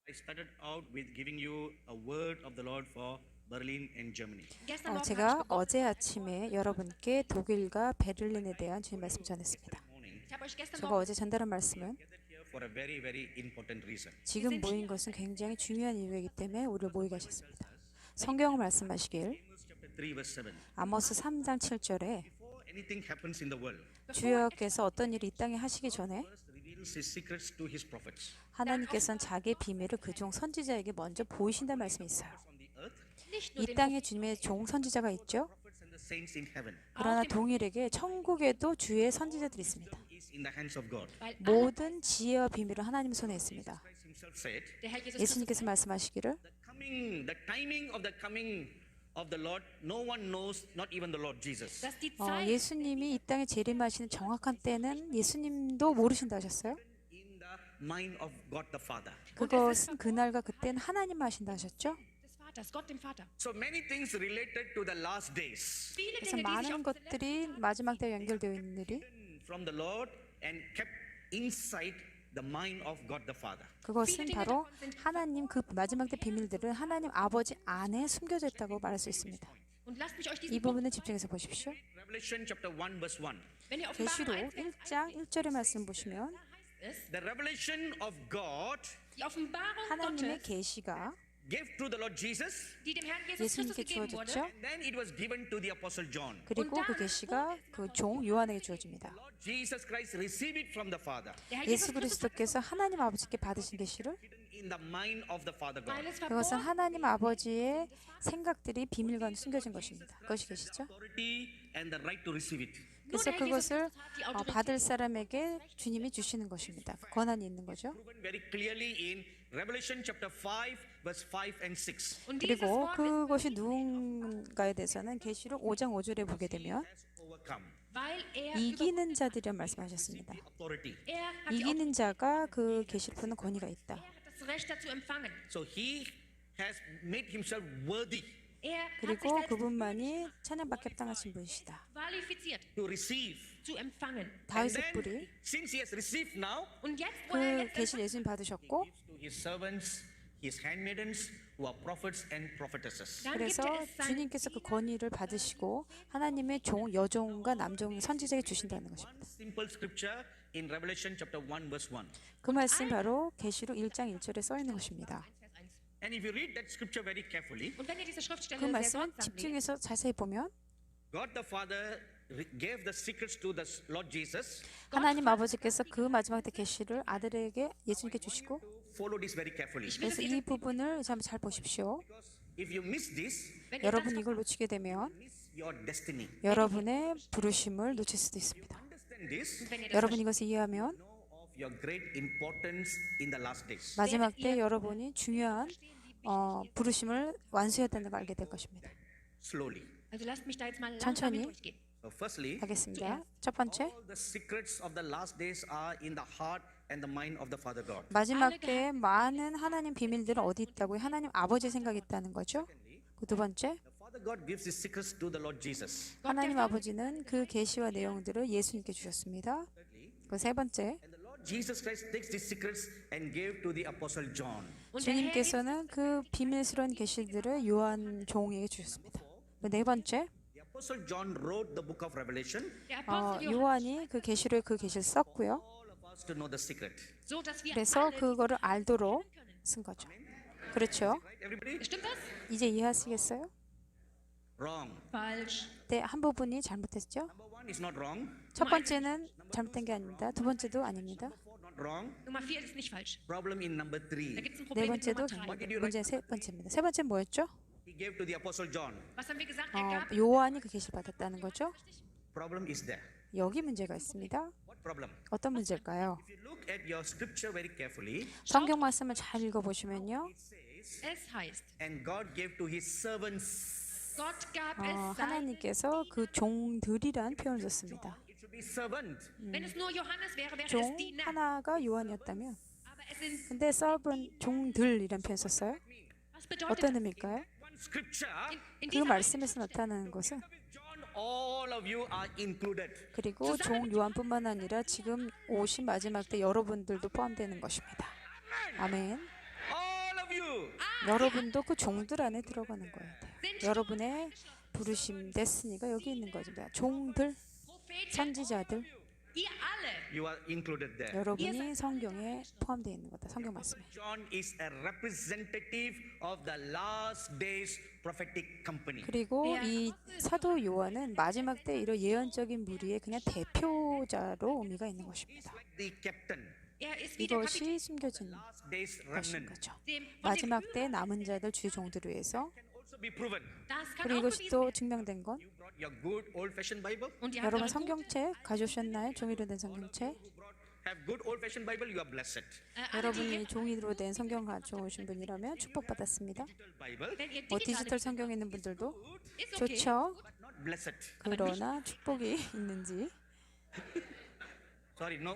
I started out with giving you a word of the Lord for Berlin and Germany. Gestern Morgen habe ich 제가 begonnen. 어제 아침에 여러분께 독일과 베를린에 대한 주님 말씀 전했습니다. Morning, Ich habe euch gestern 제가 Morgen 어제 전달한 말씀은 gathered here for a very, very important reason. 지금 모인 것은 굉장히 중요한 이유이기 때문에 우리를 모이게 하셨습니다. 성경을 말씀하시길 Amos chapter 3 verse 7. 아모스 3장 7절에 Before anything happens in the world, 주여께서 어떤 일이 이 땅에 하시기 전에 first reveals his secrets to his prophets. 하나님께서는 자기의 비밀을 그중 선지자에게 먼저 보이신다는 말씀이 있어요. On the earth, nicht nur 이 den 땅에 주님의 종 선지자가 있죠. prophets and the saints in heaven 그러나 동일에게 천국에도 주의 선지자들이 있습니다. is in the hands of God. weil 모든 지혜와 비밀은 하나님 손에 있습니다. Christ himself said, der Herr Jesus Christus 예수님께서 말씀하시기를 the timing of the coming of the Lord, no one knows, not even the Lord Jesus. dass die Zeit 예수님이 이 땅에 재림하시는 정확한 때는 예수님도 모르신다 하셨어요. In the mind of God the Father. 그것은 그날과 그때는 하나님 하신다 하셨죠. des Vaters, Gott dem Vater. So many things related to the last days Viele 그래서 Dinge, die sich 많은 auf 것들이 마지막 때에 연결되어 있는 일이 from the Lord and kept inside the mind of God the Father. 그것은 바로 하나님 그 마지막 때 비밀들은 하나님 아버지 안에 숨겨져 있다고 말할 수 있습니다. und lasst mich euch 이 diesen Punkt 부분에 집중해서 보십시오. Revelation chapter 1 verse 1. wenn ihr 계시록 Offenbarung 1, Vers 1장 1절의 말씀 보시면 heißt es, The revelation of God die Offenbarung 하나님의 Gottes, 계시가 gave to the Lord Jesus, die dem Herrn Jesus Christus 예수님께 gegeben wurde, 주어졌죠. and then it was given to the apostle John. 그리고 그 계시가 그 종 요한에게 주어집니다. Lord Jesus Christ received it from the Father, der Herr 예수 Jesus Christus, 그리스도께서 하나님 아버지께 받으신 계시를 hidden in the mind of the Father weil God. es 그것은 verborgen 하나님 아버지의 생각들이 비밀과는 숨겨진 것입니다. 그것이 계시죠. Authority and the right to receive it. 그래서 그것을 받을 사람에게 주님이 주시는 것입니다. 그 권한이 있는 거죠. Proven very clearly in Revelation chapter 5 verse 5 and 6. und dieses 그리고 Wort ist, 그것이 누군가에 대해서는 계시록 5장 5절에 보게 되면 Has overcome weil er 이기는 자들이란 말씀하셨습니다. the authority. er hat, die, 이기는 자가 그 계시를 푸는 권위가 있다. er hat das Recht dazu empfangen. So he has made himself worthy Er hat sich 그리고 selbst 그분만이 찬양받게 합당하신 분이시다. qualifiziert to receive. zu empfangen. And 다윗의 then, 뿌리 since he has received now, Und jetzt, wo er 그 jetzt 계시를 예수님 받으셨고 gives to his servants, his handmaidens, who are prophets and prophetesses. dann gibt 그래서 er es seinen 주님께서 그 권위를 받으시고 하나님의 종, 여종과 남종 선지자에게 주신다는 것입니다. Simple scripture in Revelation chapter 1 verse 1. 그 말씀이 바로 계시록 1장 1절에 써 있는 것입니다. 1, Vers 1. And if you read that scripture very carefully, Und wenn ihr diese Schriftstelle 그 sehr 말씀을 sorgsam lest, 집중해서 자세히 보면 God the Father gave the secrets to the Lord Jesus 하나님 아버지께서 그 마지막 때 계시를 아들에게 예수님께 주시고 to follow this very carefully. 그래서 이 부분을 잘 보십시오. If you miss this, wenn ihr das 여러분 이걸 놓치게 되면 miss your destiny. 여러분의 부르심을 놓칠 수도 있습니다. Understand this, wenn ihr das 여러분 이것을 이해하면 know of your great importance in the last days. 마지막 때 여러분이 중요한 부르심을 완수했다는 걸 알게 될 것입니다. Slowly. Also lasst mich da jetzt mal 천천히. langsam mit durchgehen. So firstly, 하겠습니다. 첫 번째, all the secrets of the last days are in the heart and the mind of the Father God. 마지막 때에 많은 하나님 비밀들은 어디 있다고요? 하나님 아버지의 생각이 있다는 거죠. 그 두 번째, The Father God gives his secrets to the Lord Jesus. 하나님 아버지는 그 계시와 내용들을 예수님께 주셨습니다. 그 세 번째, And the Lord Jesus Christ takes these secrets and gave to the Apostle John. Und der Herr gibt 주님께서는 그 비밀스러운 계시들을 요한 종에게 주셨습니다. 그 네 번째, The Apostle John wrote the book of Revelation, der Apostel Johannes, 요한이 그 계시를 그 계시를 썼고요. all of us to know the secret. so dass wir 그래서 alle 그거를 알도록 쓴 거죠. 그렇죠? Right, everybody? Stimmt das? 이제 이해하시겠어요? Wrong. Falsch. 네, 한 부분이 잘못했죠. Number one is not wrong. 첫 번째는 잘못된 게 아닙니다. 두 번째도 아닙니다. Four, not wrong. Nummer 4 ist nicht falsch. Problem in number Da three. gibt es ein 네 Problem mit 번째도 Nummer 3. 문제 세 번째입니다. 세 번째는 뭐였죠? He gave to the Apostle John. Was haben wir gesagt? Er gab 요한이 그 계시를 받았다는 거죠. Problem is there. 여기 문제가 있습니다. What problem? 어떤 문제일까요? If you look at your scripture very carefully, 성경 말씀을 잘 읽어보시면요. it says, es heißt, and God gave to his servants. Gott gab es seinen. 하나님께서 그 종들이란 표현을 썼습니다. It should be servant. Wenn es nur Johannes wäre, wäre es 종 Diener. 하나가 요한이었다면 Aber es sind, 근데 서브는 종들이란 표현 썼어요. was bedeutet 어떤 das? 의미일까요? One scripture. In 그 dieser 말씀에서 나타나는 것은 John, all of you are included. 그리고 종 요한뿐만 아니라 지금 오신 마지막 때 여러분들도 포함되는 것입니다. 아멘. All you. 여러분도 그 종들 안에 들어가는 거예요. 여러분의 부르심, 데스니가 여기 있는 것입니다. 종들, Propheten, 선지자들, ihr alle. You are included there. 여러분이 성경에 포함되어 있는 거다. 성경 말씀에. John is a representative of the last days prophetic company. 그리고 이 사도 요한은 마지막 때 이런 예언적인 무리의 그냥 대표자로 의미가 있는 것입니다. Like the captain, Er ist wie der Kapitän, 이것이 숨겨진 last days 것인 remnant. 거죠. dem, von dem 마지막 때 남은 자들 주의 종들을 위해서. Can also be proven. das kann 그리고 auch 이것이 bewiesen 또 werden. 증명된 건 You brought your good old-fashioned Bible. Und ihr habt 여러분 eure gute, 성경책 가져오셨나요? 종이로 된 성경책. Have good old-fashioned Bible. You are blessed. alle, die 여러분이 종이로 된 성경 가져오신 분이라면 축복받았습니다. Digital Bible, wenn ihr 뭐 digital 디지털 성경에 있는 분들도 ist okay. 좋죠. but not blessed. 그러나 축복이 있는지 Sorry, no.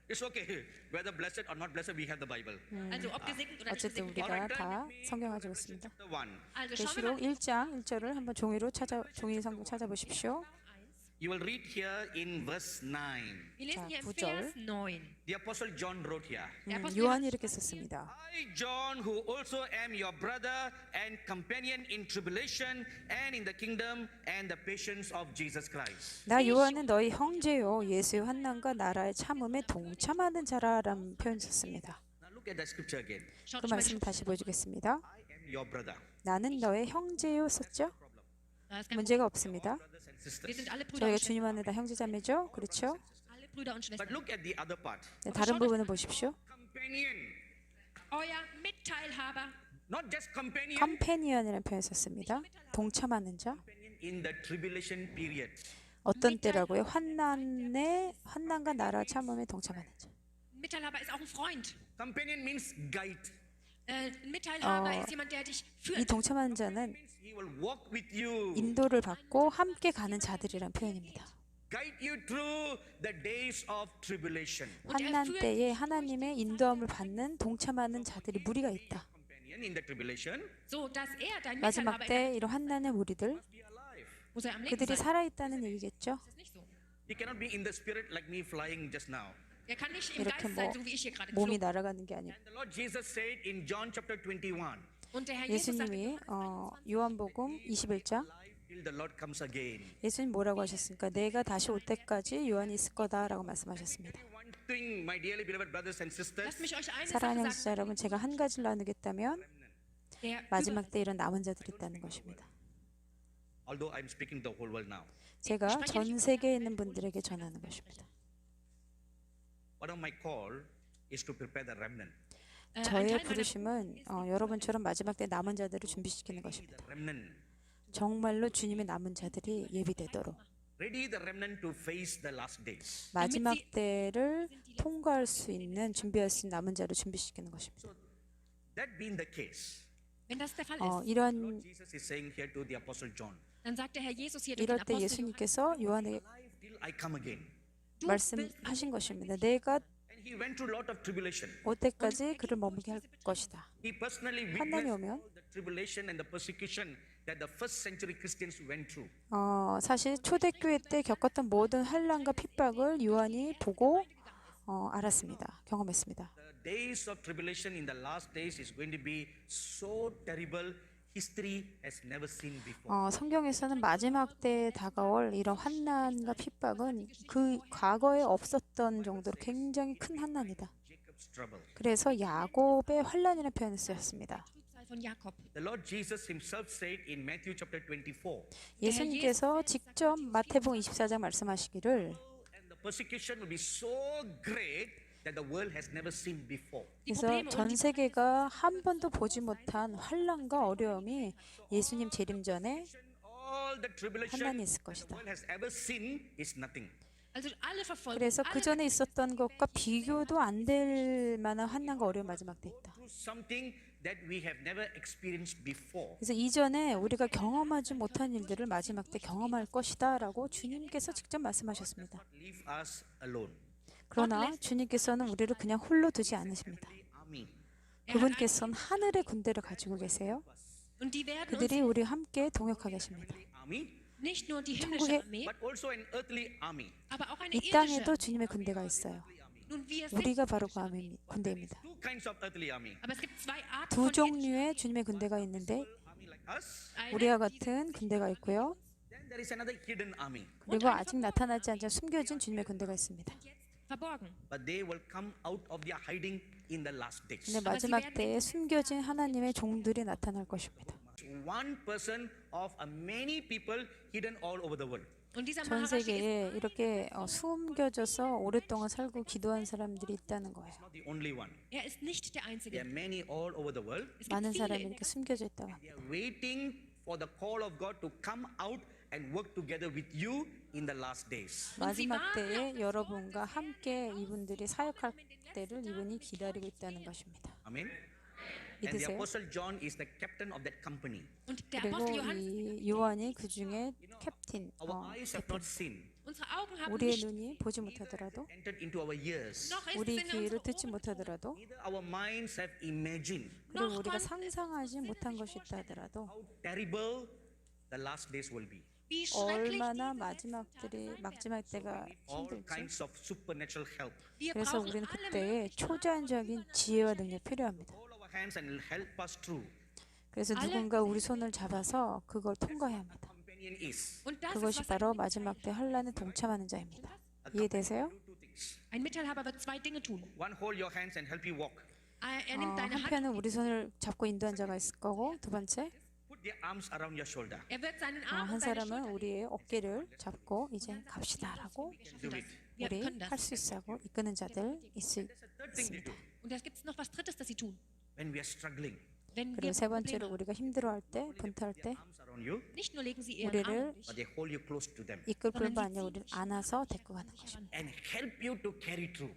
It's okay. Whether blessed or not blessed, we have the Bible. Also ob gesegnet oder nicht 어쨌든 gesegnet. 우리가 다 성경 가지고 있습니다. Chapter 1. Also schauen wir 계시록 mal 1장 1절을 한번 종이 성경 찾아보십시오. 1. You will read here in verse 9. Wir lesen 자, hier im 9절. Vers 9. The Apostle John wrote here. 요한이 이렇게 썼습니다. I, John, who also am your brother and companion in tribulation and in the kingdom and the patience of Jesus Christ. 나 요한은 너희 형제요 예수의 환난과 나라의 참음에 동참하는 자라라는 표현 썼습니다. Now look at that scripture again. Schaut 그 euch mal 말씀 다시 보여주겠습니다. I am your brother. 나는 너의 형제요 썼죠? das ist kein 문제가 없습니다. Brothers and Wir sisters. sind alle Brüder 저희가 und 주님 안에 다 형제자매죠? 그렇죠? Schwestern. Alle Brüder und But Schwestern. look at the other part. 네, 다른 부분을 보십시오. Companion. Euer Mitteilhaber Not just companion. 컴패니언이라는 표현 썼습니다. 동참하는 자. Companion in the tribulation period. 어떤 때라고요? 환난과 나라 참음에 동참하는 자. Mitteilhaber ist auch ein Freund. Companion means guide. Ein Mitteilhaber ist jemand, der dich 이 führt. 동참하는 자는 Means he will walk with you. 인도를 받고 함께 가는 자들이란 표현입니다. Guide you through the days of tribulation. 환난 때에 하나님의 인도함을 받는 동참하는 자들이 무리가 있다. Companion in the tribulation. So, dass er dein 마지막 Mitteilhaber ist, 때 이런 환난의 무리들 Be alive. muss er am Leben 그들이 sein. 살아있다는 얘기겠죠. Das ist nicht so. He cannot be in the spirit like me flying just now. Er kann nicht im 이렇게 Geist 뭐 sein, so wie ich hier gerade 몸이 geflogen. 날아가는 게 아니고 And the Lord Jesus said in John chapter 21, Und der Herr Jesus sagt, 예수님이 요한복음 21장 alive till the Lord comes again. 예수님 뭐라고 하셨습니까? 내가 다시 올 때까지 요한이 있을 거다라고 말씀하셨습니다. One thing, my dearly beloved brothers and sisters, lasst mich euch eine Sache 사랑하는 sagen. 형제자 여러분, 제가 한 가지를 나누겠다면 Der 마지막 때 이런 남은 자들이 있다는 것입니다. although I'm speaking to the whole world now, 제가 전 세계에 있는 분들에게 전하는 것입니다. one of my call is to prepare the remnant. ein 저의 Teil meiner 부르심은 여러분처럼 마지막 때 남은 자들을 준비시키는 것입니다. The remnant. 정말로 주님의 남은 자들이 예비되도록 Ready the remnant to face the last days. 마지막 때를 통과할 수 있는 준비할 수 있는 남은 자를 준비시키는 것입니다. That being the case, Wenn das der Fall ist, 이런 Jesus is saying here to the Apostle John, dann sagt der Herr Jesus hier durch den 이럴 때 Apostel 예수님께서 요한에게 alive till I come again. 말씀하신 것입니다. 내가 And he went through a lot of tribulation. 올 때까지 그를 머물게 할 것이다. He personally 환난이 witnessed 오면 all the tribulation and the persecution that the first century Christians went through. 사실 초대교회 때 겪었던 모든 환난과 핍박을 요한이 보고 알았습니다. 경험했습니다. The days of tribulation in the last days is going to be so terrible. History has never seen before. 성경에서는 마지막 때에 다가올 이런 환난과 핍박은 그 과거에 없었던 정도로 굉장히 큰 환난이다. Jacob's trouble. 그래서 야곱의 환난이라는 표현을 쓰였습니다. Trübsal von Jakob. The Lord Jesus himself said in Matthew chapter 24, 예수님께서 직접 마태복음 24장 말씀하시기를 and the persecution will be so great that the world has never seen before. 그래서 전 세계가 한 번도 보지 못한 환난과 어려움이 예수님 재림 전에 All the tribulation 환난이 있을 the 것이다. world has ever seen is nothing. Also alle Verfolgung, 그래서 그 전에 있었던 것과 비교도 안 될 만한 환난과 어려움 마지막 때 있다. Through something that we have never experienced before. 그래서 이전에 우리가 경험하지 못한 일들을 마지막 때 경험할 것이다라고 주님께서 직접 말씀하셨습니다. Leave us alone. 그러나 주님께서는 우리를 그냥 홀로 두지 않으십니다. The army. 그분께서는 하늘의 군대를 가지고 계세요. und die werden uns 그들이 우리와 함께 동역하게 하십니다. Army, nicht nur die 천국에- himmlische Armee, but also an earthly army. aber auch eine 이 irdische 땅에도 주님의 군대가 있어요. Nun, wir sind 우리가 바로 그 군대입니다. Two kinds of earthly army. aber es gibt zwei Arten 두 von 종류의 주님의 군대가 있는데 Army like us. Eine, 우리와 같은 군대가 있고요. Then there is another hidden army. 그리고 아직 나타나지 않은 숨겨진 주님의 군대가 있습니다. verborgen. But they will come out of their hiding in the last days. 근데 마지막 때에 숨겨진 하나님의 종들이 나타날 것입니다. One person of many people hidden all over the world. Und dieser 전 Maharashi ist 세계에 이렇게 숨겨져서 오랫동안 살고 기도한 사람들이 있다는 거예요. Not the only one. er ist nicht der There Einzige. are many all over the world. Es gibt 많은 viele 사람이 in 이렇게 숨겨져 있다고 They 합니다. are waiting for the call of God to come out and work together with you in the last days. 마지막 때에 여러분과 함께 이분들이 사역할 때를 이분이 기다리고 있다는 것입니다. Amen. And the 믿으세요? apostle John is the captain of that company. Und der 그리고 Apostel Johannes, 이 요한이 그 중에 캡틴, Our eyes have not seen, unsere Augen haben 우리의 nicht, 눈이 보지 못하더라도 entered into our ears. noch ist 우리 es in 귀를 unsere 듣지 Ohren. 못하더라도 Neither our minds have imagined 그리고 우리가 상상하지 못한 것이 있다 하더라도 how terrible the last days will be. Wie schrecklich 얼마나 diese 마지막 때가 All 힘들지. kinds of supernatural help. wir 그래서 brauchen 우리는 alle 그때에 초자연적인 지혜와 능력이 필요합니다. Hold our hands and help us through. 그래서 누군가 우리 손을 잡아서 그걸 통과해야 합니다. Companion is. Und das ist, 그것이 was 바로 마지막 때 환란에 동참하는 자입니다. 이해되세요? Do two things. ein Mittelhaber wird zwei Dinge tun. One, hold your hands and help you walk. Er nimmt deine Hand, 한편은 우리 손을 잡고 인도한 자가 있을 거고 두 번째 Put their arms around your shoulder. er wird seinen Arm 한 und seine 사람은 Schulter 우리의 어깨를 잡고 이제 갑시다라고 Do it. Wir 우리 können das. 할 수 있어고 이끄는 자들 있을 There's a third thing they do. Und da gibt es noch was Drittes, das sie tun. When we are struggling, Wenn wir 그리고 세 번째로 Probleme haben, 우리가 힘들어할 때 분투할 때 arms around you, nicht nur legen sie ihren Arm 우리를 um dich, but they hold you close to them 이끌 뿐만 아니라 우리를 안아서 데리고 가는 것입니다. and help you to carry through.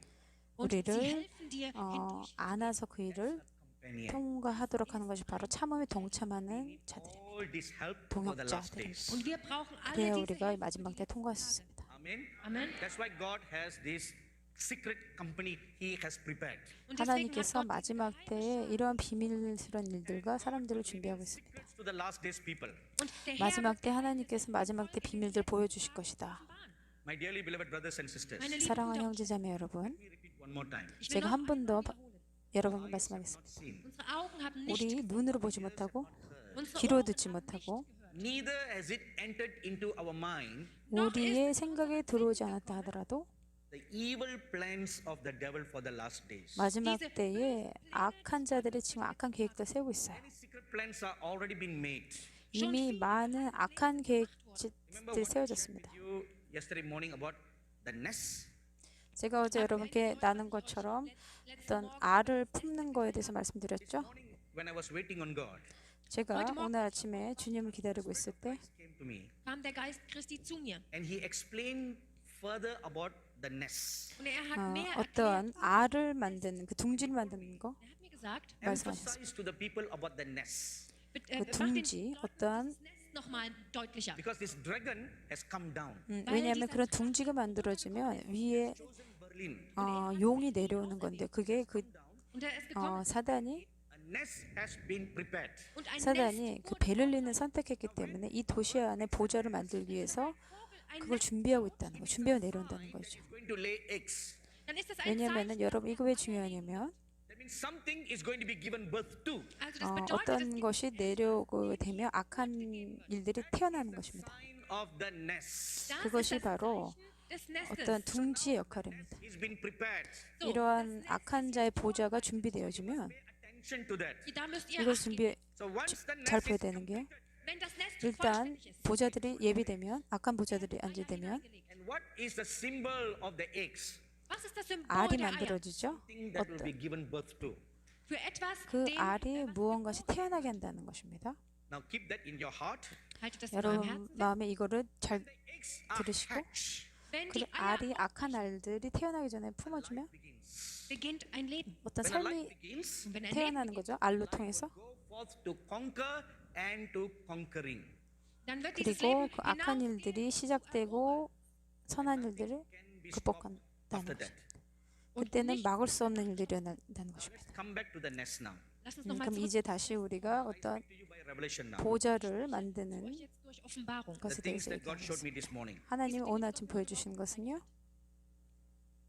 und sie 우리를 helfen dir hindurch. 안아서 그 일을 Companion. 통과하도록 하는 것이 바로 참음에 동참하는 자들입니다. All this help for the last days. Und wir brauchen alle 그래야 diese 우리가 Hilfe. 마지막 때 통과할 수 있습니다. Amen. Amen. That's why God has this secret company He has prepared. Und deswegen hat 하나님께서 Gott 마지막 때에 이러한 비밀스러운 일들과 사람들을 준비하고 있습니다. Secrets to the last days people. und der Herr 마지막 때 하나님께서 마지막 때 비밀들 보여주실 것이다. My dearly beloved brothers and sisters, meine lieben 사랑하는 Brüder, 형제자매 여러분, let me repeat one more time. ich will 제가 noch 한 번 더 wiederholen. 여러분께 말씀하겠습니다. Seen. Unsere Augen haben nicht, 우리 눈으로 보지 못하고 unsere 귀로 Ohren 듣지 못하고 Neither has it entered into our mind 우리의 생각에 들어오지 않았다 하더라도 the evil plans of the devil for the last days. 마지막 때에 악한 자들이 지금 악한 계획들 세우고 있어요. Many secret plans are already been made. 이미 많은 악한 Remember 계획들이 what I shared 세워졌습니다. with you yesterday morning about the nest? 제가 어제 여러분께 나눈 것처럼 어떤 알을 품는 거에 대해서 말씀드렸죠. When I was waiting on God, 제가 오늘 아침에 주님을 기다리고 있을 때 came to me kam der Geist Christi zu mir. and He explained further about the nest. Und er hat mehr erklärt. 어떠한 알을 만드는 그 둥지를 만드는 거, Er hat mir gesagt, 말씀하셨습니다. Emphasize to the people about the nest 그 mach den 둥지, 어떠한 nochmal deutlicher. because this dragon has come down. 왜냐하면 그런 둥지가 만들어지면 위에 Chosen Berlin, 용이 내려오는 건데 그게 그 Und er ist gekommen 사단이 a nest has been prepared. und ein 사단이 Nest 그 베를린을 선택했기 때문에 이 도시 안에 보좌를 만들기 위해서 그걸 준비하고 있다는 거, 준비하고 내려온다는 거죠. It's going to lay eggs. Dann ist das ein 왜냐하면 Zeichen. 여러분 이거 왜 중요하냐면 That means something is going to be given birth to. Also das bedeutet, es 어떤 gibt 것이 내려오게 되면 악한 일들이 태어나는 것입니다. Sign of the nest. das 그것이 ist das 바로 des Nestes. 어떤 둥지의 역할입니다. He's been prepared. So, 이러한 악한 자의 보좌가 준비되어지면 Pay attention to that. da müsst ihr 이걸 acht geben. 준비 So once the 잘 nest 보여야 is 되는 게 Wenn das Nest 일단 vollständig ist, 보좌들이 예비되면 악한 보좌들이 앉으되면 and what is the symbol of the eggs? was ist das Symbol 알이 der Eier? 만들어지죠. Thing that will be given birth to. Für etwas, 그 dem, 알이 무언가시 태어나게 한다는 것입니다. Now keep that in your heart. haltet das in eurem 여러분 Herzen. 마음에 이거를 잘 The eggs are 들으시고 hatched. Wenn 그 die Eier 알이 악한 알들이 태어나기 전에 품어주면 Begins. beginnt ein Leben. 어떤 When a life 삶이 begins, Und wenn ein Leben 태어나는 거죠. 알로 통해서. go forth to conquer and to conquering. dann wird dieses 그리고 Leben 그 악한 hinaus 일들이 시작되고 선한 일들을 Can be stopped 극복한다는 after 거죠. that. 그때는 막을 수 없는 일들이 일어난다는 것입니다. Come back to the nest now. Lass uns nochmal 그럼 zurück 이제 다시 우리가 어떤 To you by revelation now. 보좌를 만드는 jetzt durch Offenbarung. The 것에 things 대해서 that God showed 얘기하겠습니다. me this morning. 하나님이 오늘 아침 보여주신 것은요.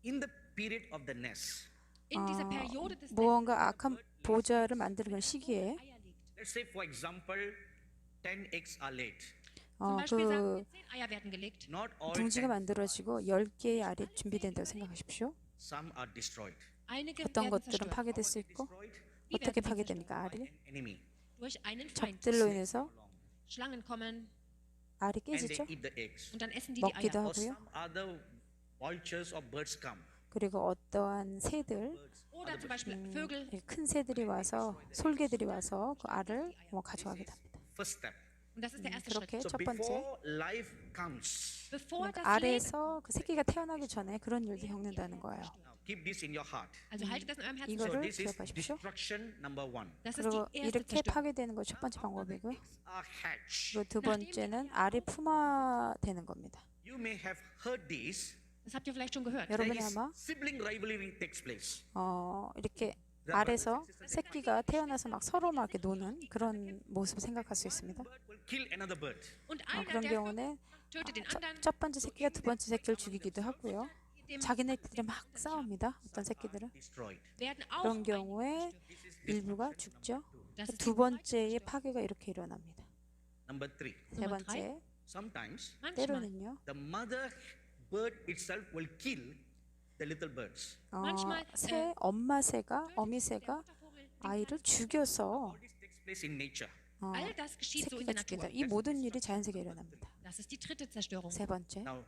In the period of the nest. In dieser Periode des 무언가 악한 보좌를 만드는 그런 시기에 Eier legt. Let's say, for example, 10 eggs are laid. Zum Beispiel sagen 그 wir, 10 Eier werden gelegt. Not all 둥지가 10, 만들어지고 10개의 알이 준비된다고 생각하십시오. some are destroyed. Einige 어떤 werden 것들은 zerstört. 파괴될 수 있고 Destroyed 어떻게 파괴됩니까? 알이 an enemy. Durch einen Feind. 적들로 인해서 Schlangen kommen 알이 And they 깨지죠. eat the eggs. und dann essen die die 먹기도 Eier. Or 하고요. some other vultures or birds come. 그리고 어떠한 새들, Oder zum Beispiel Vögel. 큰 새들이 와서 솔개들이 와서 그 알을 뭐 가져가게 됩니다. First step. Und das ist der erste Schritt. 그렇게 So 첫 번째 before life comes, Bevor das Leben, 알에서 그 새끼가 태어나기 전에 그런 일도 겪는다는 거예요. now keep this in your heart. also haltet das in eurem Herzen So 이거를 this is 기억하십시오. destruction number one. Das ist 그리고 die erste 이렇게 Zerstörung. 파괴되는 것 첫 번째 방법이고요. Are hatched. 그리고 두 번째는 알이 품화되는 겁니다. You may have heard this. Das habt ihr vielleicht schon gehört. There 여러분이 is 아마 sibling rivalry takes place. 이렇게 알에서 새끼가 태어나서 막 서로 막 이렇게 노는 그런 모습을 생각할 수 있습니다. Bird will kill another bird. Und einer 그런 der 경우는 tötet den anderen. 첫 번째 새끼가 두 번째 새끼를 죽이기도 하고요. 자기네들이 막 싸웁니다. 어떤 새끼들은 Destroyed. werden auch 그런 경우에 일부가 죽죠. Das ist 두 번째의 파괴가 이렇게 일어납니다. Number three. 세 Nummer 번째, Sometimes manchmal. 때로는요. the mother bird itself will kill the little birds. manchmal, 엄마 새가, 어미 새가 Vogel, 아이를 죽여서 This takes place in nature. all das geschieht so in 새끼가 der 죽인다. Natur. 이 모든 일이 자연세계에 일어납니다. Das ist die dritte Zerstörung. 세 번째, Now,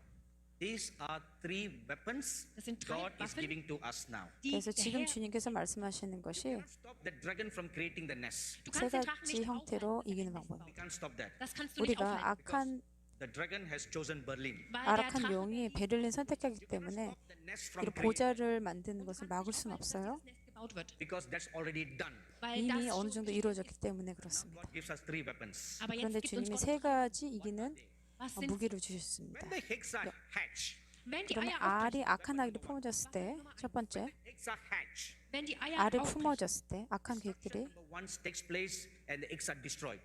these are three weapons Das sind drei God is Waffen. giving to us now. Die 그래서 der 지금 Herr, 주님께서 말씀하시는 것이 Stop the dragon from creating the nest. du 세 kannst den Drachen 가지 nicht 형태로 aufhalten. 이기는 방법입니다. We can't stop that. Das kannst du nicht 우리가 aufhalten, 악한 The dragon has chosen Berlin. weil der 아락한 Drache 용이 베를린 선택하기 때문에 The nest from 이 creating 보좌를 만드는 것을 막을 수는 없어요. das Nest gebaut wird. because that's already done. Weil 이미 das 어느 schon 정도 이루어졌기 때문에 그렇습니다. God gives us three weapons. Aber jetzt 그런데 gibt uns 주님이 Gott, 세 가지 이기는 was sind, 무기를 주셨습니다. When the eggs are hatched, wenn die 그러면 Eier aufbrechen, 알이 악한 아기를 품어졌을 때 첫 번째, eggs are hatched. wenn die Eier 알을 aufbrechen, 품어졌을 때 악한 계획들이 Number one takes place and the eggs are destroyed.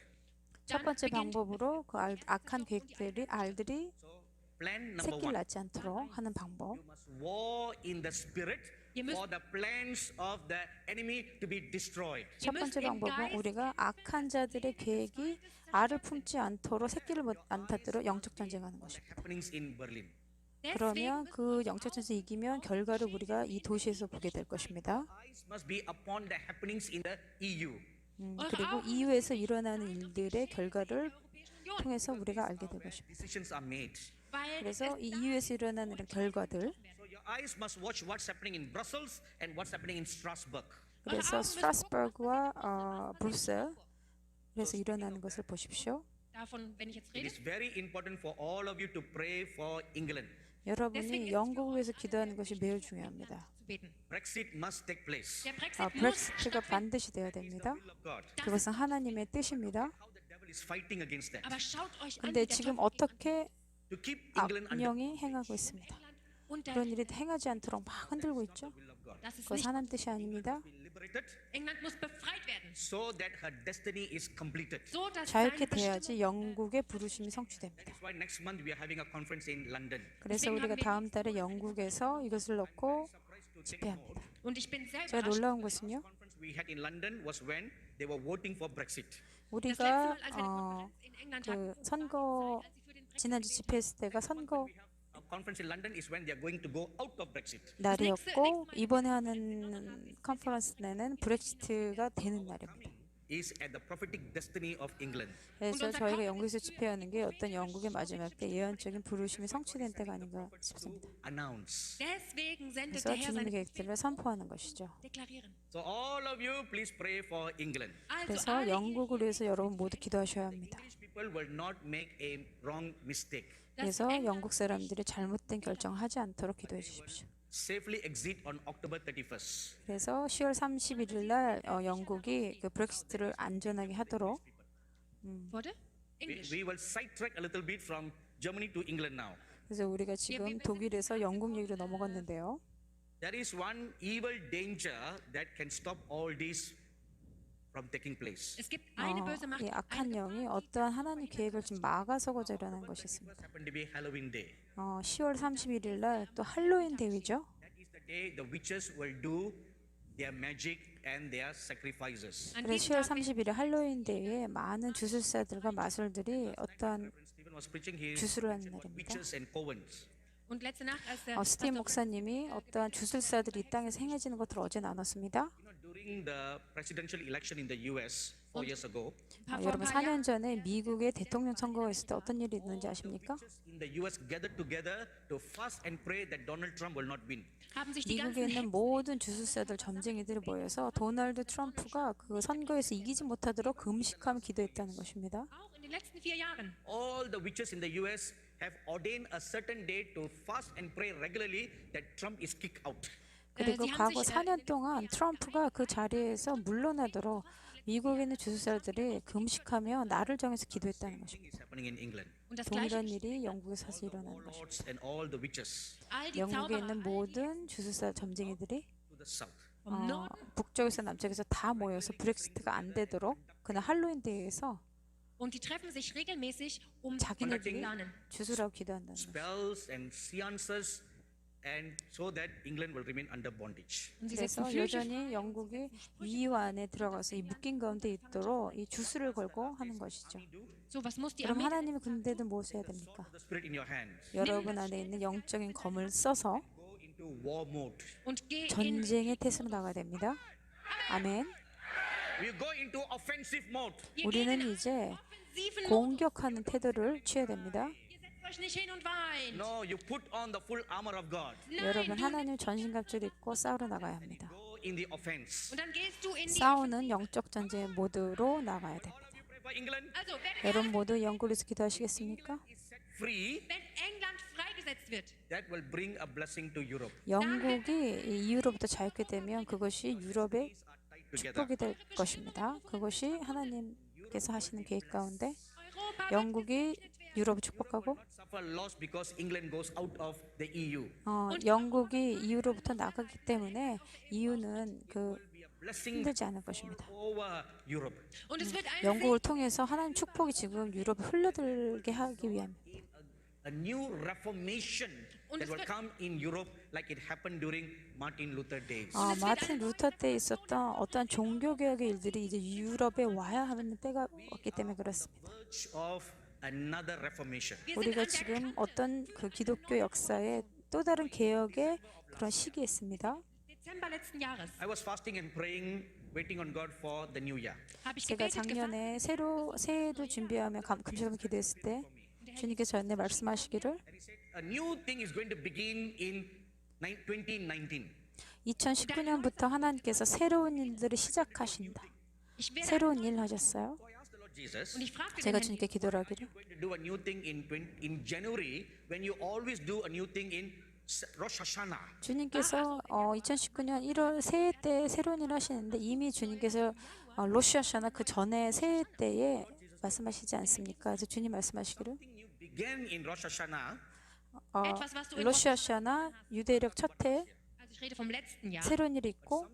첫 dann 번째 beginnt 방법으로 그 악한 계획들이 알들이 So plan number 새끼를 one. 낳지 않도록 하는 방법. You must war in the spirit Ihr müsst- for the plans of the enemy to be destroyed. 첫 번째 방법은 우리가 악한 자들의 계획이 알을 품지 않도록 새끼를 안 닫도록 영적 전쟁하는 것입니다. Happenings in Berlin. 그러면 그 영적 전쟁 이기면 결과를 우리가 이 도시에서 보게 될 것입니다. Eyes must be upon the happenings in the EU. 그리고 EU에서 일어나는 일들의 결과를 통해서 우리가 알게 될 것입니다. Decisions are made. weil 그래서 이 EU에서 일어나는 이런 결과들, So your eyes must watch what's happening in Brussels and what's happening in Strasbourg. 그래서 스트라스버그와 브루셀 그래서 일어나는 것을 보십시오. davon, wenn ich jetzt It rede, is very important for all of you to pray for England. 여러분이 영국을 위해서 기도하는 것이 매우 중요합니다. zu beten. Brexit must take place. Der Brexit muss 브렉시트가 stattfinden. 반드시 되어야 됩니다. Will of God. 그것은 하나님의 뜻입니다. How the devil is fighting against that. Aber schaut euch an, 근데 wie der 지금 Teufel 어떻게 To keep England under 악령이 행하고 있습니다. und der, 그런 일이 행하지 않도록 막 흔들고 있죠. the will of God. das ist 그것은 nicht. 하나님 뜻이 아닙니다. Be liberated England muss befreit werden, so that her destiny is completed. so dass 자유케 seine Bestimmung, 돼야지 영국의 부르심이 성취됩니다. That's why next month we are having a conference in London. 그래서 우리가 다음 달에 영국에서 이것을 놓고 집회합니다. und ich bin sehr 제가 überrascht. 놀라운 것은요. Conference we had in London was when they were voting for Brexit. Das letzte 우리가 Mal, als wir eine Konferenz in England hatten, 그 선거 als sie für den Brexit 지난주 집회했을 때가 선거 Our conference in London is when they are going to go out of Brexit. 날이었고 이번에 하는 컨퍼런스는 브렉시트가 되는 날입니다. Is at the prophetic destiny of England. 그래서 저희가 영국에서 집회하는 게 어떤 영국의 마지막 때 예언적인 부르심이 성취된 때가 아닌가 싶습니다. Announce. deswegen sendet 그래서 der Herr 주님의 seine 계획들을 선포하는 것이죠. deklarieren. So all of you, please pray for England. Also 그래서 alle 영국을 위해서 여러분 모두 기도하셔야 합니다. English people will not make a wrong mistake. 그래서 영국 사람들이 잘못된 결정을 하지 않도록 기도해 주십시오. Safely exit on October 31st. 그래서 10월 31일 날 영국이 그 브렉시트를 안전하게 하도록 wurde Englisch. We will sidetrack a little bit from Germany to England now. 그래서 우리가 지금 독일에서 영국 얘기로 넘어갔는데요. There is one evil danger that can stop all this from taking place. Es gibt eine böse Macht, 이 악한 영이 어떠한 하나님 계획을 지금 막아서고자 일어난 것이 있습니다. It happened to be Halloween day. 10월 31일 날 또 할로윈 대위죠. That is the day the witches will do their magic and their sacrifices. An 그래서 diesem 10월 Tag 30일에 할로윈 데이에 많은 주술사들과 마술들이 어떠한 Reverend Stephen was preaching here 주술을 하는 about 날입니다. witches and covens. und letzte Nacht, als der 스티브 Pastor 목사님이 어떠한 주술사들이 이 땅에서 행해지는 것들을 어제 나눴습니다. During the presidential election in the US 4 years ago, vor ein 여러분 paar 4년 Jahren 전에 미국의 대통령 선거가 있을 때 어떤 일이 있는지 아십니까? in the US gathered together to fast and pray that Donald Trump will not win. haben sich die 미국에 ganzen 있는 모든 주술사들 점쟁이들이 모여서 도널드 트럼프가 그 선거에서 이기지 못하도록 금식하며 기도했다는 것입니다. auch in den letzten 4 Jahren All the witches in the US have ordained a certain day to fast and pray regularly that Trump is kicked out. 그리고 Sie haben 과거 sich, 4년 동안 트럼프가 그 자리에서 물러나도록 미국에 있는 주술사들이 금식하며 날을 정해서 기도했다는 것입니다. It's happening in England. und das gleiche 동일한 일이 영국에서 일어나는 것입니다. Warlords and all the witches all die 영국에 Zauberer 있는 모든 주술사 점쟁이들이 to the south. vom Norden 북쪽에서 남쪽에서 다 모여서 브렉시트가 안 되도록 그날 할로윈 데이에서 und die treffen sich regelmäßig, um 자기네들이 zu planen. 주술하고 기도한다는 것입니다. Spells and seances, and so that England will remain under bondage. Und sie setzen 그래서 Flüche 여전히 영국이 위유 안에 들어가서 이 묶인 가운데 있도록 이 주술을 걸고 하는 것이죠. so was muss die 그럼 Armee 하나님의 군대는 무엇을 해야 됩니까? The spirit in your hands. 여러분 안에 있는 영적인 검을 써서 Go into war mode. und geh in 전쟁의 태세로 나가야 됩니다. 아멘. We go into offensive mode. 우리는 이제 offensiven Modus. 공격하는 태도를 취해야 됩니다. Ihr setzt euch nicht hin und weint. No, you put on the full armor of God. 여러분 하나님 전신갑주를 입고 싸우러 나가야 합니다. Go in the offense. Und dann gehst du in die 싸우는 영적 전쟁의 모드로 나가야 됩니다. You pray for England. Also, 여러분 모두 영국에서 기도하시겠습니까? Is set free. wenn England freigesetzt wird, That will bring a blessing to Europe. 영국이 이 이후로부터 자유롭게 되면 그것이 유럽의 These are tied together. 축복이 될 것입니다. 그것이 하나님께서 하시는 계획 가운데 Europa 영국이 유럽을 축복하고 Suffer loss because England goes out of the EU. 영국이 이후로부터 나가기 때문에 이유는 그 Be a blessing 힘들지 않을 것입니다. over Europe. und es wird ein 영국을 통해서 하나님 축복이 지금 유럽에 흘러들게 하기 위함입니다. A new reformation Und that es will wird- come in Europe like it happened during Martin Luther days. 마틴 루터 때 있었던 어떤 종교개혁의 일들이 이제 유럽에 와야 하는 때가 왔기 때문에 그렇습니다. Verge of another reformation. wir sind 우리가 an der 지금 어떤 그 기독교 역사에 또 다른 개혁의 그런 시기에 있습니다. Dezember letzten Jahres I was fasting and praying, waiting on God for the new year. habe ich 제가 gebetet, gefasst. 작년에 새해도 준비하며 금식하며 기도했을 때 주님께서 저한테 말씀하시기를 And he said, a new thing is going to begin in 2019. 2019년부터 하나님께서 새로운 일들을 시작하신다. Ich werde 새로운 일 하셨어요. So I asked the Lord Jesus, und ich fragte 제가 den Herrn, 주님께 기도를 하기를 going to do a new thing in January when you always do a new thing in Rosh Hashanah. 주님께서 2019년 1월 새해 때 새로운 일 하시는데 이미 주님께서 로시아샤나 그 전에 새해 때에 말씀하시지 않습니까? 그래서 주님 말씀하시기를 Something new began in Rosh Hashanah. etwas, was du in 로시아샤나 유대력 첫해 also ich rede vom letzten Jahr 새로운 일이 있고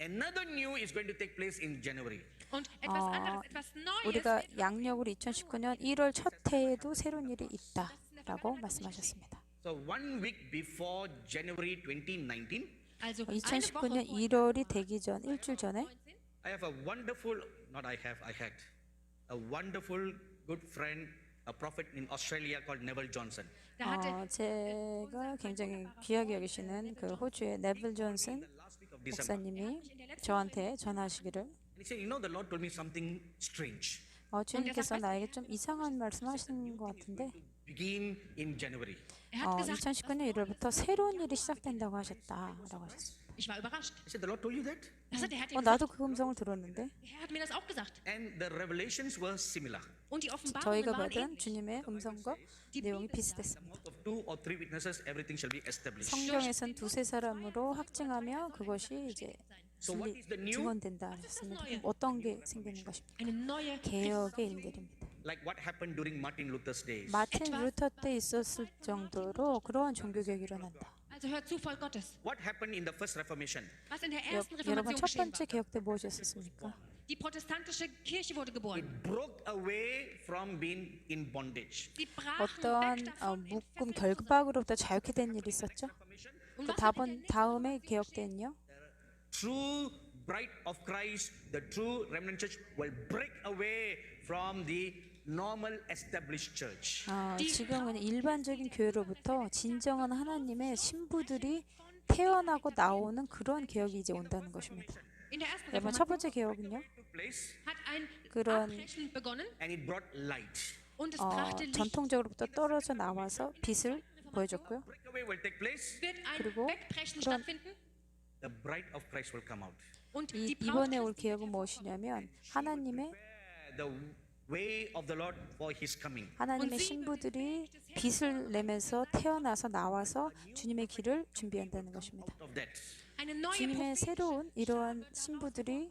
Another new is going to take place in January. und etwas anderes, etwas Neues 우리가 wird 양력으로 2019년 1월 첫 해에도 새로운 일이 있다라고 말씀하셨습니다. So 1 week before January 2019, also eine 2019년 Woche 1월이 되기 전 일주일 전에 I have a wonderful, not I have, I had a wonderful good friend, a prophet in Australia called Neville Johnson. da hatte 제가 굉장히 귀하게 여기시는 그 호주의 네빌 존슨 The last week of December. 목사님이 저한테 전하시기를 And he said, you know, the Lord told me something strange. 주님께서 나에게 좀 이상한 말씀하시는 것 같은데 Begin in January. er hat gesagt, 2019년 1월부터 새로운 일이 시작된다고 하셨다라고 하셨습니다. ich war überrascht. I said, the Lord told you that? Also der hat 나도 그 음성을 들었는데 der Herr hat mir das auch gesagt. And the revelations were similar. Und die Offenbarungen 저희가 waren 받은 ähnlich. 주님의 음성과 내용이 비슷했습니다. Mouth of 2 or 3 witnesses, everything shall be established. 성경에선 두세 사람으로 확증하며 그것이 이제 So what is the new? 증언된다 하셨습니다. 그럼 어떤 게 생기는 것입니까? Eine neue 개혁의 일들입니다. Like what happened during Martin Luther's days. 마틴 루터 때 있었을 정도로 그러한 종교개혁이 일어난다. Also hört zu, Volk Gottes. What happened in the first Reformation? Was in der 여, ersten 여러분 Reformation 첫 geschehen 번째 war. 개혁 때 무엇이었습니까? Die protestantische Kirche wurde geboren. Broke away from being in bondage. Sie brachen 어떠한 weg davon, in 묶음 결박으로부터 자유케 된 일이 있었죠? Reformation, Und 또 was hat in der 다음에 개혁 때는요. True bride of Christ, the true remnant church will break away from the normal established church. 지금은 일반적인 교회로부터 진정한 하나님의 신부들이 태어나고 나오는 그런 개혁이 이제 온다는 것입니다. in der ersten 여러분 첫 Reformation 번째 개혁은요. Took place hat ein 그런 Abbrechen begonnen and it brought light. und es brachte Licht. 전통적으로부터 떨어져 나와서 빛을 보여줬고요. Breakaway will take place. Wird ein 그리고 Wegbrechen 그런- stattfinden The bride of Christ will come out. und die Braut 이번에 올 Christi 개혁은 무엇이냐면 하나님의 The way of the Lord for His coming. 하나님의 신부들이 빛을 내면서 태어나서 나와서 주님의 길을 준비한다는 것입니다. Of that, eine neue 주님의 Prophet, 새로운 이러한 신부들이 a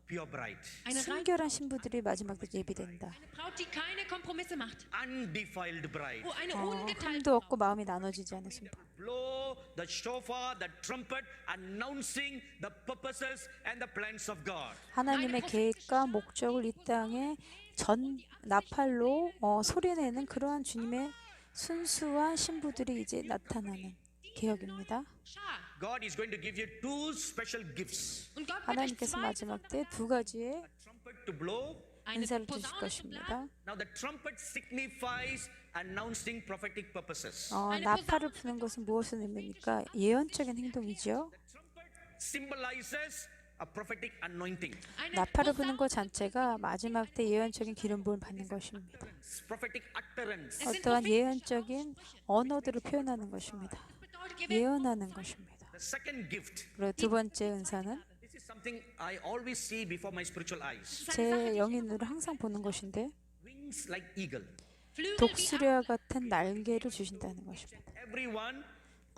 pure bride, eine reine 순결한 신부들이 마지막 때 예비된다. Braut, die keine Kompromisse macht. undefiled bride. Oh, eine ungeteilte 흠도 없고 마음이 나눠지지 않은 신부. Blow the shofar, the trumpet, announcing the purposes and the plans of God. 하나님의 계획과 목적을 이 땅에 전 나팔로 소리내는 그러한 주님의 순수한 신부들이 이제 나타나는 개혁입니다. Schar. God is going to give you two special gifts. Und Gott wird euch 하나님께서 zwei 마지막 때 두 가지의 Trumpet to blow. eine 은사를 주실 Posaune zu 것입니다. blasen. Now the trumpet signifies announcing prophetic purposes. 나팔을 푸는 것은 무엇을 의미합니까? 예언적인 행동이죠. Trumpet symbolizes a prophetic anointing, Eine 나팔을 부는 Posaune 것 자체가 마지막 때 예언적인 기름 부음을 받는 것입니다. prophetic utterance. 어떠한 예언적인 언어들을 표현하는 것입니다. bedeutet, ihr werdet 예언하는 것입니다. The second gift. 그리고 두 번째 은사는 This is something I always see before my spiritual eyes. 제 영의 눈으로 항상 보는 것인데 Wings like eagle. Flügel wie 독수리와 같은 날개를 주신다는 것입니다. Everyone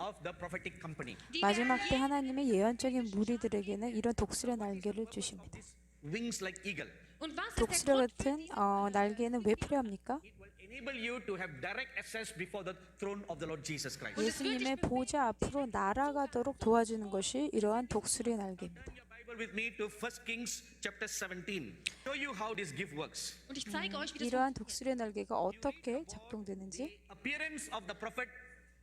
of the prophetic company. die 마지막 때 하나님의 예언적인 무리들에게는 이런 독수리의 날개를 주십니다. Wings like eagle. Und was ist der 독수리와 Grund? 같은 날개는 왜 필요합니까? It will enable you to have direct access before the throne of the Lord Jesus Christ. 예수님의 보좌 앞으로 날아가도록 도와주는 것이 이러한 독수리의 날개입니다. Turn your Bible with me to 1 Kings chapter 17. Show you how this gift works. Und ich zeige euch, wie das 이러한 독수리의 날개가 어떻게 작동되는지, Appearance of the prophet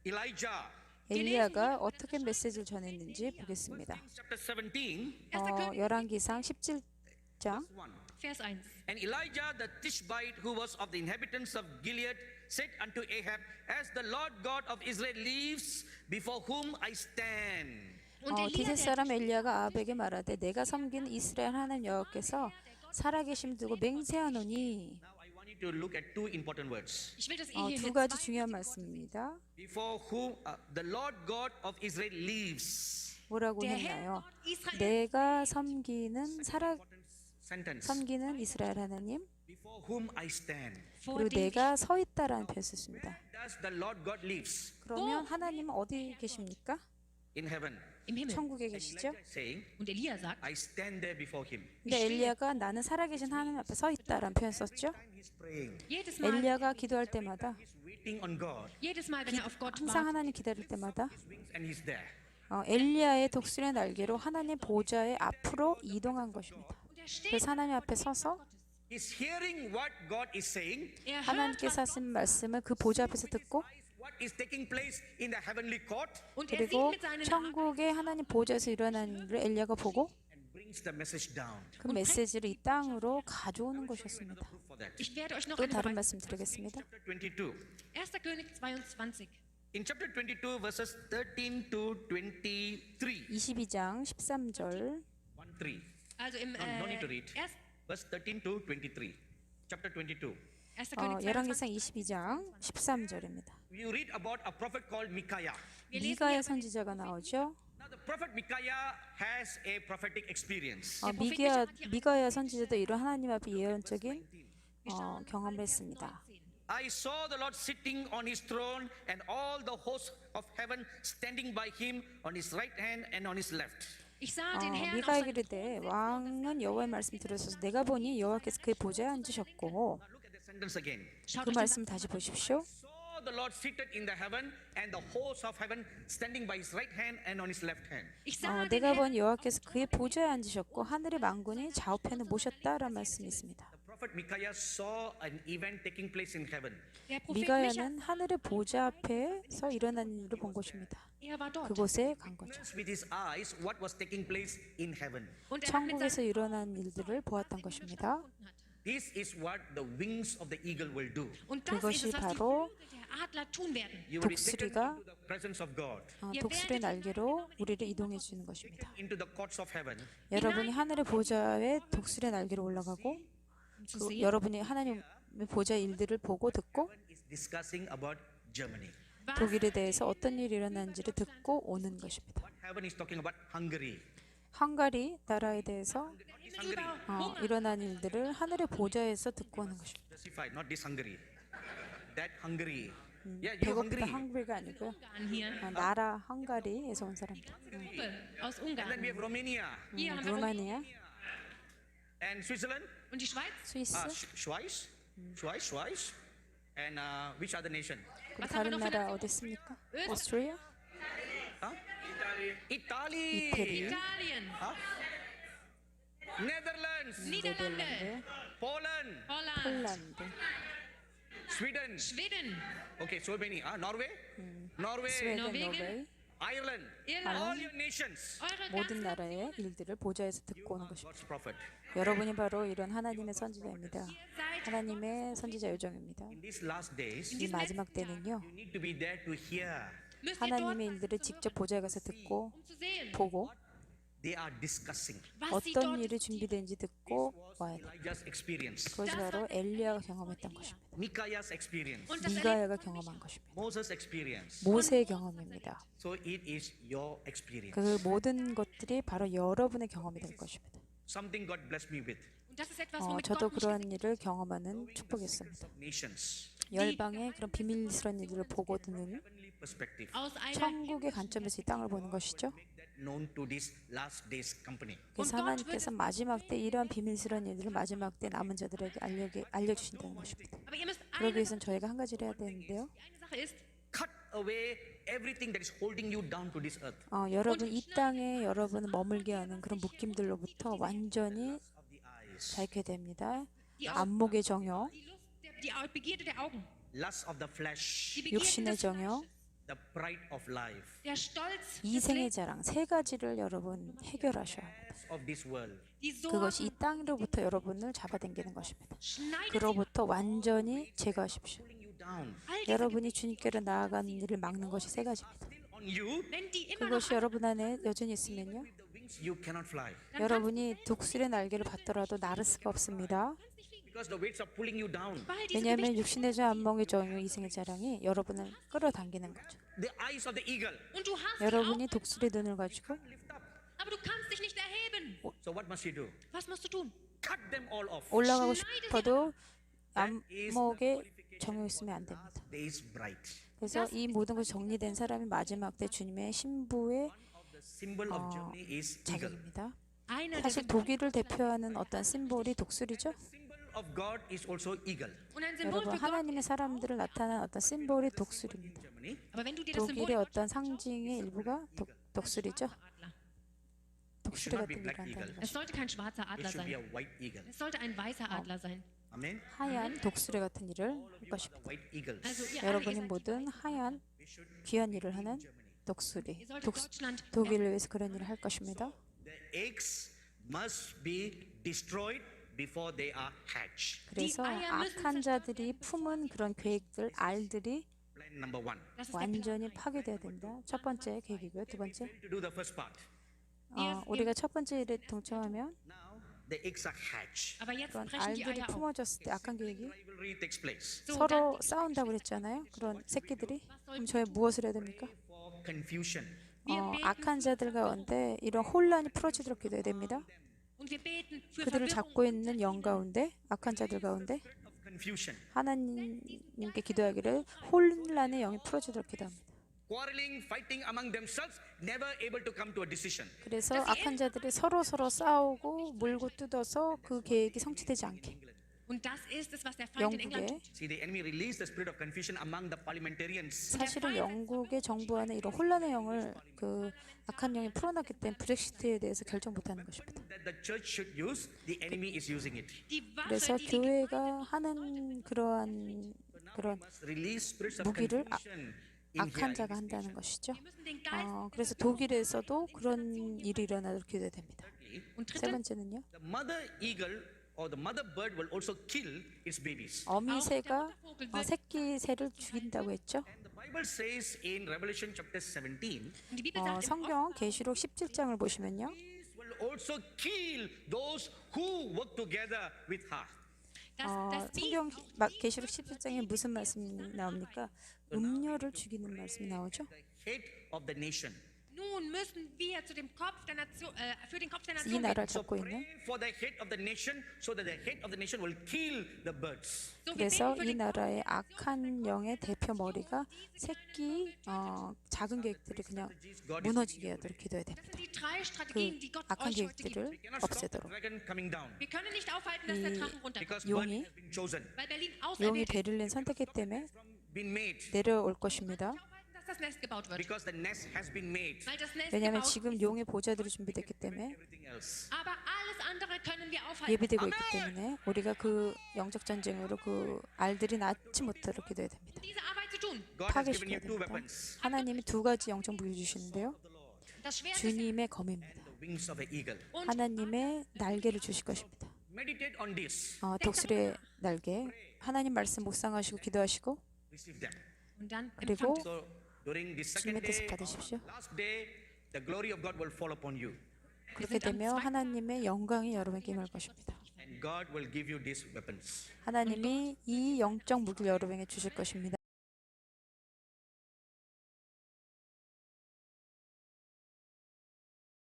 Elijah. 엘리야가 어떻게 메시지를 전했는지 보겠습니다. Chapter 17, 열왕기상 17장 1. Vers 1. And Elijah the Tishbite, who was of the inhabitants of Gilead, said unto Ahab, As the Lord God of Israel lives, before whom I stand. Und Elia, 디셋 der 사람 엘리야가 아합에게 말하되 내가 섬기는 이스라엘 하나님 여호와께서 살아계심 두고 맹세하노니. Now I want you to look at two important words. ich will, dass ihr hier 두 mit 가지 zwei 중요한 말씀입니다. Before whom the Lord God of Israel lives. 뭐라고 der 했나요? Herr Israel 내가 섬기는 Sentence. 섬기는 이스라엘 하나님, Before whom I stand. vor 그리고 dem 내가 서 있다라는 표현을 썼습니다. Does the Lord God lives? 그러면 하나님은 어디 계십니까? In heaven. im Himmel. 천국에 계시죠? Elijah is saying, Und Elia sagt, I stand there before him. 근데 엘리야가 나는 살아계신 하나님 앞에 서 있다라는 표현 썼죠? He's praying. jedes Mal, 엘리야가 기도할 때마다, He's waiting on God. jedes Mal, wenn er auf Gott 항상 wartet, 하나님 기다릴 때마다 Wings and he's there. 엘리야의 독수리의 날개로 하나님 보좌의 앞으로 이동한 것입니다. und er steht, 그래서 하나님 앞에 서서 He's hearing what God is saying, er hört, 하나님께서 하신 말씀을 그 보좌 앞에서 듣고 what is taking place in the heavenly court, und er sieht 그리고 mit seinen Augen, 천국의 하나님 보좌에서 일어나는 일을 엘리야가 보고 and brings the message down. 그 메시지를 이 땅으로 가져오는 것이었습니다. Proof for that. ich werde euch noch 또 einen 다른 Beweis. 말씀 드리겠습니다. Chapter 22. 1. König 22. In chapter 22, verses 13 to 23. 22장 13절 1 3. Also im No need to read. erst, Verse 13 to 23. Chapter 22. 1. König 22. 열왕기상 22장 13절입니다. You read about a prophet called Micaiah. Wir lesen 미가의 hier, 선지자가 나오죠. Now, the prophet Micaiah has a prophetic experience. 미가야 선지자도 이런 하나님 앞에 예언적인 경험을 했습니다. I saw the Lord sitting on his throne and all the hosts of heaven standing by him on his right hand and on his left. ich sah den Herrn auf 미가에게 seinem 이르되 왕은 여호와의 말씀 들으소서 내가 보니 여호와께서 그의 보좌에 앉으셨고 Now look at the sentence again. Schaut 그 euch den 말씀 다시 보십시오. Saw the Lord seated in the heaven and the hosts of heaven standing by his right hand and on his left hand. Ich sah den 내가 Herrn, 보니 여호와께서 그의 보좌에 앉으셨고 하늘의 만군이 좌우편에 모셨다라는 말씀이 있습니다. The prophet Micaiah saw an event taking place in heaven. der Prophet Micha, 미가야는 하늘의 보좌 앞에서 일어난 일을 본 것입니다. Er war dort. 그곳에 간 거죠. With his eyes what was taking place in heaven. Und er hat mit 천국에서 seinen 일어난 일들을 보았던 것입니다. This is what the wings of the eagle will do. Und das ist 그것이 es, was die 바로 Flügel der Adler tun werden. You will be taken 독수리가 into the presence of God, 독수리의 날개로 우리를 이동해 주는 것입니다. into the courts of heaven. 여러분이 하늘의 보좌에 독수리의 날개로 올라가고 Zu sehen, 여러분이 하나님의 보좌 일들을 보고 듣고 Heaven is discussing about Germany. was 독일에 대해서 어떤 일이 일어난지를 듣고 오는 것입니다. What heaven is talking about Hungary. 헝가리 나라에 대해서 über Hunger. 일어난 일들을 하늘의 보좌에서 듣고 오는 것입니다. Specified, not this Hungary. That Hungary. Yeah, you 배고프다 Hungary. 헝가리가 아니고요. Ungarn hier. 나라 헝가리에서 온 사람들. Gruppe aus And then we Ungarn. have Romania Hier haben wir Rumänien. 루마니아, and Switzerland. Und die Schweiz? 스위스, Schweiz. And which other nation? 그리고 다른 나라 어디 있습니까? 오스트리아, Huh? Italy. 이태리, Italien. Netherlands. Niederlande. 네덜란드, Poland. Holland. 폴란드, Sweden. Schweden. Okay, so many. Norway. Norway. 스웨덴, 노르웨이, 노르웨이 Ireland. Irland. All your nations. Eure 모든 ganzen 나라의 일들을 보좌에서 듣고 오는 것입니다. God's prophet. 여러분이 바로 이런 하나님의 선지자입니다. seid 하나님의 선지자 요정입니다. In these last days, 이 마지막 때는요, you need to be there to hear. müsst ihr dort 하나님의 일들을 직접 보좌에 가서 듣고 zu sehen, 보고 They are discussing. was sie 어떤 dort 일이 준비된지 듣고 와야 돼요. Elijah's experience, 그것이 바로 엘리야가 경험했던 것입니다. Micaiah's experience, und das erlebt 미가야가 경험한 것입니다. Moses' experience. 모세의 경험입니다. So it is your experience. 그 모든 것들이 바로 여러분의 경험이 될 것입니다. Something God blessed me with. und das ist etwas, womit 저도 Gott mich 그러한 일을 경험하는 축복이었습니다. Nations. 열방의 그런 비밀스러운 일들을 보고 듣는 Heavenly perspective. aus einer 천국의 관점에서 이 땅을 보는 것이죠. Known to this last days company. 그래서 하나님께서 마지막 때 이러한 비밀스러운 일들을 마지막 때 남은 자들에게 알려주신다는 것입니다. aber ihr müsst 그러기 eine, 위해서는 저희가 한 가지를 해야 되는데요. eine Sache ist, Cut away everything that is holding you down to this earth. 여러분 이 땅에 여러분을 머물게 하는 그런 묶임들로부터 완전히 Of the eyes, 자유케 됩니다. 안목의 정욕, die Begierde der Augen, lust of the flesh, die Begierde 육신의 des 정욕, the pride of life, der Stolz, des 이생의 Lebens, 자랑 세 가지를 여러분 해결하셔야 합니다. of this world. die 그것이 이 Sorgen 땅으로부터 여러분을 잡아당기는 것입니다. schneidet sie 그로부터 완전히 제거하십시오. Pulling you down. all diese, 여러분이 주님께로 나아가는 일을 막는 것이 세 가지입니다. On you, wenn die immer noch 그것이 여러분 안에 여전히 있으면요. with the wings you cannot fly. 여러분이 독수리의 날개를 받더라도 날을 수가 없습니다. Because the weights are pulling you down. weil diese 왜냐하면 Gewichte 육신의 자, 안목의 정욕, 이생의 자랑이 여러분을 끌어당기는 거죠. The eyes of the eagle. und du hast die 여러분이 Augen, 독수리 눈을 가지고 Lift up. aber du kannst dich nicht erheben. So what must you do? Was musst du tun? Cut them all off. 올라가고 싶어도 안목에 정욕 있으면 안 됩니다. Days bright. 그래서 이 모든 것이 정리된 사람이 마지막 때 주님의 신부의 The symbol of Germany is eagle. 자격입니다. Einer der 사실 독일을 대표하는 어떤 심볼이 독수리죠. Symbol of God is also eagle. und ein Symbol 여러분 für Gott. 하나님의 사람들을 나타낸 어떤 심볼이 독수리입니다. Germany. Aber wenn du dir das Symbol 독일의 어떤 상징의 일부가 독수리죠. Adler. 독수리 not be 같은 black 일을 한다는 eagle. Es 것이 sollte kein schwarzer It Adler should be sein. a white eagle. Es sollte ein weißer Adler sein. Amen. 하얀 독수리 같은 일을 할 The 것입니다. white eagles. Also ihr alle, ihr 여러분이 seid 모든 하얀 귀한 일을 하는 독수리, ihr solltet Deutschland 독일을 위해서 그런 일을 할 것입니다. The eggs must be destroyed before they are hatched. 그래서 악한 자들이 품은 그런 계획들, 알들이 Plan number one. das ist der Plan. 완전히 파괴돼야 됩니다. 첫 번째 계획이고요. 두 번째, To do the first part. 우리가 첫 번째 일에 동참하면 Now the eggs are hatched. Aber jetzt 그런 brechen die 알들이 Eier auf. 품어졌을 때 악한 계획이 Rivalry takes place. So, 서로 싸운다고 그랬잖아요. 그런 새끼들이. 그럼 저희 무엇을 해야 됩니까? For confusion. 악한 자들 가운데 이런 혼란이 풀어지도록 기도해야 됩니다. und wir beten für 그들을 Verwirrung. 잡고 있는 영 가운데, 악한 자들 가운데 Of confusion. 하나님께 기도하기를 혼란의 영이 풀어지도록 기도합니다. Quarreling, fighting among themselves, never able to come to a decision. 그래서 악한 자들이 서로 싸우고 물고 뜯어서 그 계획이 성취되지 않게 Und das ist es, was der Feind in England 영국에 tut. See, the enemy released the spirit of confusion among the parliamentarians. 사실은 영국의 정부 안에 이런 혼란의 영을 그 악한 영이 풀어놨기 때문에 브렉시트에 대해서 결정 못하는 것입니다. That the church should use, the enemy is using it. Die Waffe, 그래서 die die 교회가 하는 그런 Must release spirits of 무기를 confusion in here 악한 in 자가 this 한다는 nation. 것이죠. Wir müssen den Geist 그래서 독일에서도 그런 일이 일어나도록 기도해야 됩니다. und 세 drittens, 번째는요. The mother eagle or the mother bird will also kill its babies. 어미 새가 새끼 새를 죽인다고 했죠. And the Bible says in Revelation chapter 17, und die Bibel sagt, im 성경 계시록 17장을 보시면요. these will also kill those who work together with her. das Biest 성경 계시록 17장에 무슨 말씀이 나옵니까? 음녀를 죽이는 말씀이 나오죠. The head of the nation. Nun müssen wir zu dem Kopf der Nation, für den Kopf der 이 Nation 나라를 So 잡고 있는. pray for the head of the nation so that the head of the nation will kill the birds. So, wir 그래서 beten für 이 den 나라의 악한 영의 대표 머리가 새끼 작은 계획들을 그냥 무너지게 하도록 기도해야 Das 됩니다. sind die drei Strategien, die Gott 악한 euch heute gibt. 계획들을 We cannot stop the 없애도록. dragon coming down Wir können nicht aufhalten, dass der Drachen runterkommt, because 용이 Berlin has been chosen, weil Berlin 용이 auserwählt ist. 베를린 선택했기 때문에 been made, 내려올 것입니다. Dass das Nest gebaut wird, because the nest has been made. weil das Nest 왜냐하면 gebaut 지금 용의 보좌들이 준비됐기 때문에 Everything else. aber alles andere können wir aufhalten. 예비되고 있기 때문에 우리가 그 영적 전쟁으로 그 알들이 낳지 못하도록 기도해야 됩니다. Diese Arbeit zu tun. God has given 파괴시켜야 you two 됩니다. weapons, 하나님이 두 가지 영적 무기를 주시는데요. Das Schwert ist 주님의 검입니다. the wings of an eagle. und 하나님의 날개를 주실 것입니다. Meditate on this. 독수리의 날개. 하나님 말씀 묵상하시고 기도하시고 Receive them. dann 그리고 empfangt. So during this 주님의 second 뜻을 day, 받으십시오. last day, the glory of God will fall upon you, 그렇게 되면 하나님의 영광이 여러분에게 임할 것입니다. and God will give you these weapons. 하나님이 이 영적 무기를 여러분에게 주실 것입니다.